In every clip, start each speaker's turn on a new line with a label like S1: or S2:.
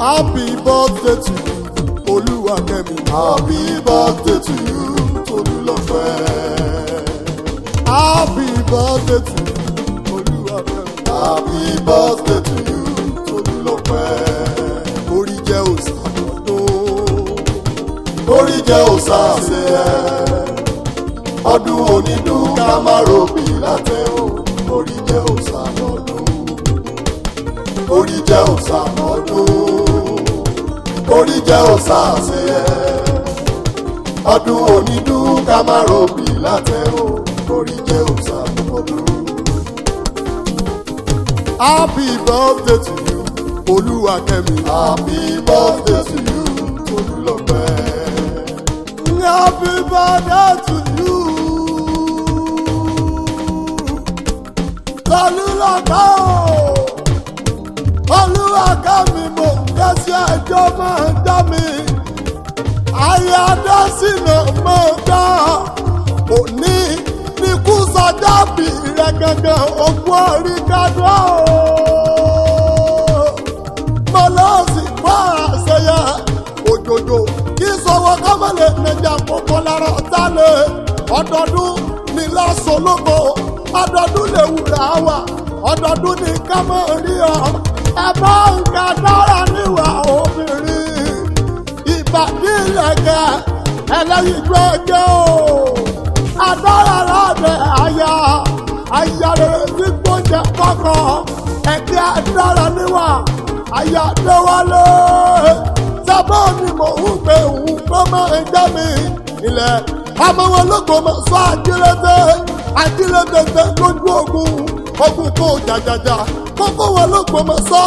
S1: Happy birthday to you, Olúwakẹ́mi. Happy birthday to you, Tolúlọpẹ́. Happy birthday to you, Olúwakẹ́mi. Happy birthday to you, Tolúlọpẹ́. Orí jẹ́ òòṣà ọdún, orí jẹ́ òòṣà ṣe ẹ́. Ọdún onídùn ká má ròbí látẹ̀ o, orí jẹ́ òòṣà ọdún. Orí jẹ́ òòṣà ọdún, orí jẹ́ òòṣà ṣe ẹ́. Ọdún onídùn ká má ròbí látẹ̀ o, orí jẹ́ òòṣà ọdún. Happy birthday to you, Olúwakẹ́mi. Happy birthday to you, Tolúlọpẹ́. Happy birthday to you, Tolúlọpẹ́. Olúwakẹ́mi mo ń dẹ́sí ẹjọ́ máa ń dá mi. Ayé adásínà mo gbà. Òní ní kú sọdábì rẹ̀ gangan ogún orí kádùá o. Mo lọ sí fún àṣeyẹ òjòjò kí sọ̀wọ́ kámẹ́lẹ̀ nìjà kókó lára ọ̀tá lé. Ọdọọdún ní lásòlógo, ọdọọdún lè wúrà wà, ọdọọdún ní kámẹ́ rí ọ. Ẹ bá nǹkan dára níwà obìnrin. Ìbàdí ìlẹ̀kẹ̀ ẹlẹ́yin gbẹ́gẹ́ o. Adára lábẹ́ aya rere tí gbóúnjẹ kọ́kọ́. Ẹ̀kẹ́ adára níwà, aya Adéwálé. Sábà ni mò ń gbé òun kó máa ń jẹ́ mi. Ilẹ̀ ọmọ wọn lóko mọ̀ sọ àjílété lójú ogun. Ogun kò jàjàjà, kókó wọn lóko mọ̀ sọ.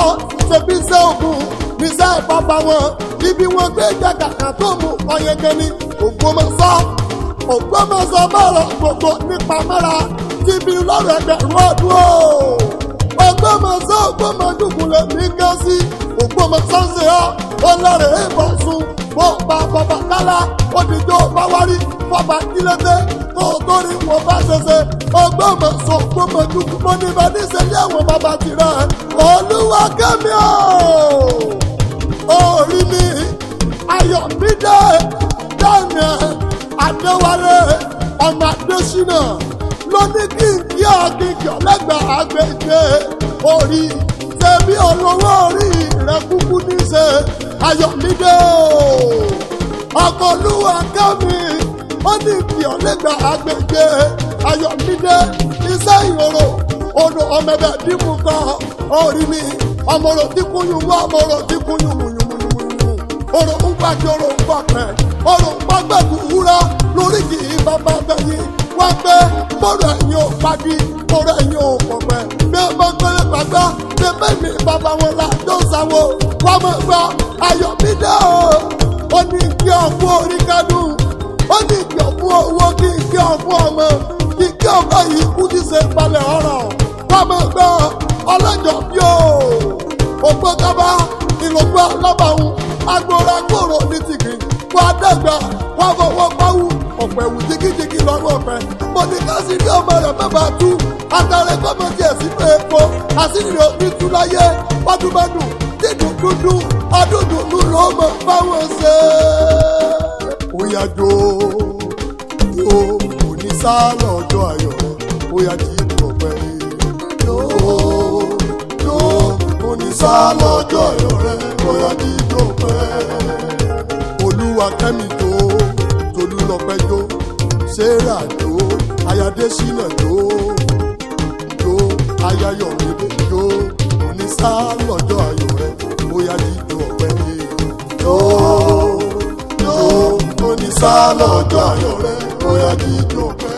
S1: Ṣebí iṣẹ́ ogun níṣẹ́ bàbá wọn. Ibi wọn gbé jàgàkà tó mú ọyẹ́gẹ́ ní Ògbómọ̀ṣọ́. Ògbómọ̀ṣọ́ mọ̀rọ̀ gbogbo nípa mọ́ra tíbi lọ́rọ̀ ẹgbẹ̀rún ọdún o. Ògbómọ̀ṣọ́ Ògbómọ̀dúnkùn lè mí gán sí. Ògbómọ̀ṣọ́ ń ṣe ọ́ ọlọ́rẹ̀ ìbọn sùn. Bó bá bàbá kálá òdìjọ́ bá wárí bàbá kílété kó o tó rí wọn bá ṣẹṣẹ. Ògbómọ̀ṣọ́ Ògbómọ̀dúnkùn mo ní bá níṣẹ́lẹ̀ àwọn bàbá tirẹ̀. Olúwakẹ́mi o. Orí mi Ayọ̀mídé Daniel Adéwálé ọmọ Adésínà ló ní kí n kí ọ̀gìgì ọ̀lẹ́gbẹ̀ẹ́ àgbègbè orí ṣebí olówó orí rẹ̀ kúkú níṣe. Ayọ̀mídé ọkọ Olúwakẹ́mi ó ní kí ọ̀lẹ́gbẹ̀ẹ́ àgbègbè Ayọ̀mídé iṣẹ́ ìhòòrò odò ọmọ ẹ̀bẹ̀ dìbò kan orí mi ọmọ rò tí kúnyùn wá ọmọ rò tí kúnyùn mùyùmùyùmùyùmù. Orò ń gbàjọ orò ń gbàpẹ́ orò ń gbàgbẹ́kù wúrà lórí kì í bàbá bẹ̀yìn wá pé mọ̀rọ̀ ẹ̀yìn ò pàdé mọ̀rọ̀ ẹ̀yìn ò pọ̀pẹ́. Bí ọmọ gbẹ́lẹ́ gbàgbá bí mẹ́mí bàbá wọn là tó sáwó wá mọ̀ gbọ́ Ayọ̀mídé o. Ó ní kí ọ̀fun orí kádùn, ó ní kí ọ̀fun owó kí kí ọ̀fun ọmọ kí kí ọmọ yìí kú ti ṣe palẹ̀ ọ̀rọ̀ wá mọ̀ gbọ́ ọlọ́jọ́ bí o. Ògbó kábà ìlògbó alábàáhùn agbóra gbòòrò ní tìkì wà dẹ́gbà wà fọwọ́ pawú ọ̀pẹ̀ ẹ̀wù jìgìjìgì lọ́rùn ọ̀pẹ̀. Mo ní ká sí ní ọmọ rẹ̀ mẹ́fà tú àtàrẹ gbọ́mọ̀ díẹ̀ sínú epo àṣírí òbí tú láyé pádùmọ́dùn dídùn dúdú ọdún dùnú ló mọ̀ fáwọn ṣe. Ó yá jó jó òní sá lọ́jọ́ ayọ̀ rẹ̀ ó yá jí ọ̀pẹ̀ jó jó òní sá lọ́jọ́ ayọ̀ rẹ̀ ó yá jí ọ̀pẹ̀. Olúwakẹ́mi jó Tolúlọpẹ́ jó Sarah jó Ayadésínà jó jó Ayayọ̀mídé jó onísá lọ́jọ́ ayọ̀ rẹ̀ bóyá jíjó ọ̀pẹ jó jó onísá lọ́jọ́ ayọ̀ rẹ̀ bóyá jíjó ọ̀pẹ.